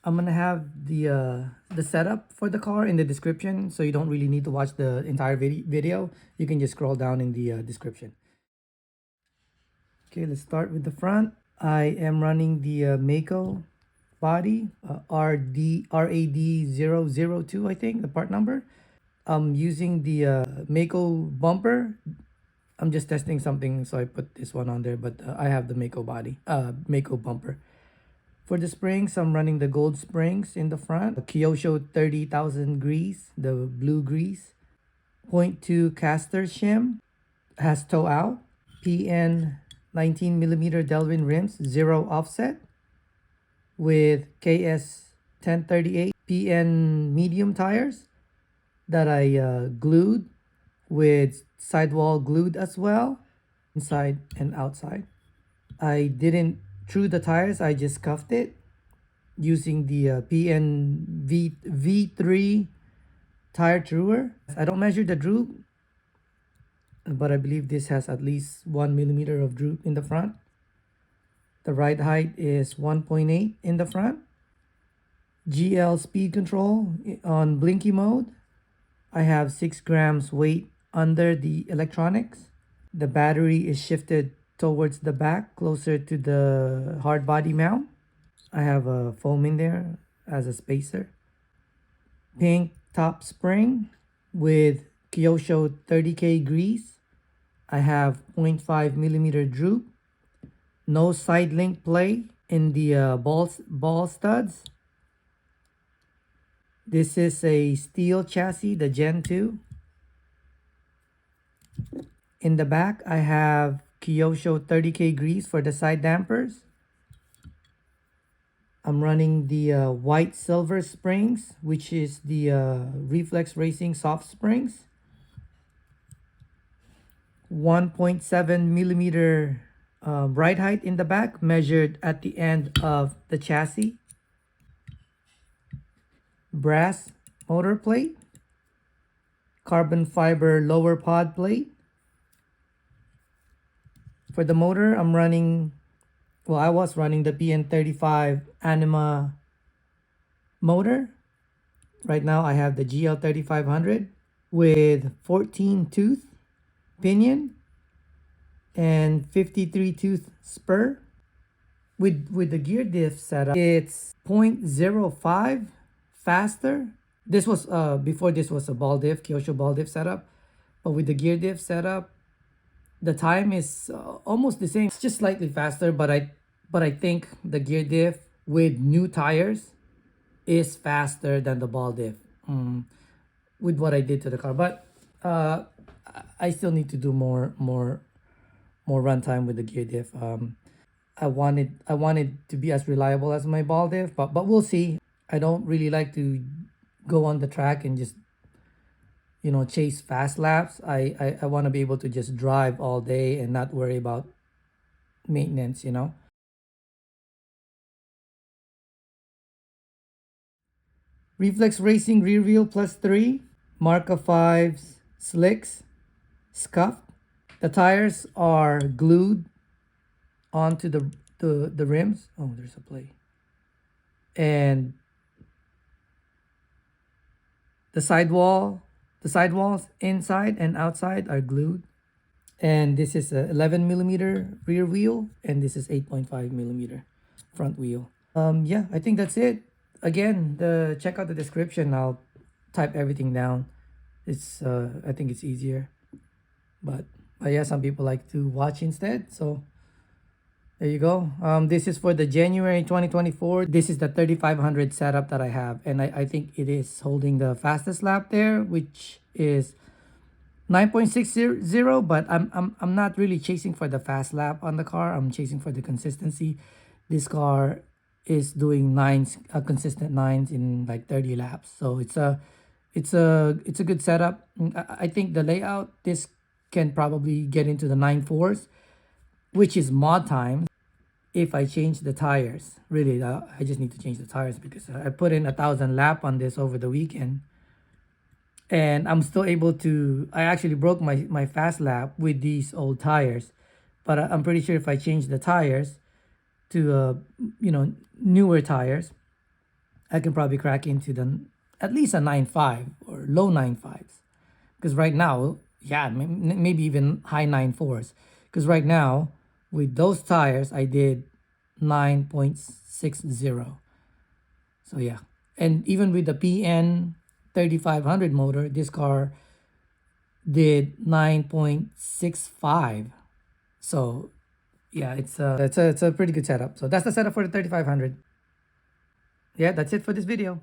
I'm gonna have the setup for the car in the description, so you don't really need to watch the entire video. You can just scroll down in the description. Okay, let's start with the front. I am running the Mako body, RAD002, I think, the part number. I'm using the Mako bumper. I'm just testing something, so I put this one on there, but I have the Mako body, Mako bumper. For the springs, I'm running the gold springs in the front. The Kyosho 30,000 grease, the blue grease. Point 2 caster shim, has toe out. PN 19mm delrin rims, 0 offset. With KS 1038 PN medium tires that I glued with sidewall glued as well, inside and outside. I didn't true the tires, I just scuffed it using the PN V3 tire truer. I don't measure the droop, but I believe this has at least 1mm of droop in the front. The ride height is 1.8 in the front. GL speed control on Blinky mode. I have 6 grams weight under the electronics. The battery is shifted towards the back, closer to the hard body mount. I have a foam in there as a spacer. Pink top spring with Kyosho 30K grease. I have 0.5mm droop. No side link play in the ball studs. This is a steel chassis, the Gen 2. In the back, I have Kyosho 30K grease for the side dampers. I'm running the white silver springs, which is the Reflex Racing soft springs. 1.7mm ride height in the back, measured at the end of the chassis. Brass motor plate. Carbon fiber lower pod plate. For the motor, I was running the PN35 Anima motor. Right now, I have the GL3500 with 14 tooth pinion and 53 tooth spur. With the gear diff setup, it's 0.05 faster. This was before this was a ball diff, Kyosho ball diff setup, but with the gear diff setup, the time is almost the same. It's just slightly faster, but I think the gear diff with new tires is faster than the ball diff with what I did to the car. But I still need to do more runtime with the gear diff. I wanted to be as reliable as my ball diff, but we'll see. I don't really like to go on the track and just chase fast laps. I want to be able to just drive all day and not worry about maintenance. Reflex Racing rear wheel +3, Marka 5's slicks, scuff. The tires are glued onto the rims. Oh, there's a play. And the sidewalls inside and outside are glued. And this is a 11mm rear wheel, and this is 8.5mm front wheel. Yeah, I think that's it. Again, check out the description. I'll type everything down. It's I think it's easier. But yeah, some people like to watch instead. So there you go. This is for the January 2024. This is the 3500 setup that I have, and I think it is holding the fastest lap there, which is 9.60. But I'm not really chasing for the fast lap on the car. I'm chasing for the consistency. This car is doing consistent nines in like 30 laps. So it's a good setup. I think the layout, this can probably get into the 9.4s, which is mod time. If I change the tires, really, I just need to change the tires because I put in 1,000 lap on this over the weekend, and I'm still able to. I actually broke my fast lap with these old tires, but I'm pretty sure if I change the tires to newer tires, I can probably crack into the at least a 9.5 or low 9.5s. Because right now, yeah, maybe even high 9.4s. Because right now, with those tires, I did 9.60. So yeah. And even with the PN 3500 motor, this car did 9.65. So yeah, it's a pretty good setup. So that's the setup for the 3500. Yeah, that's it for this video.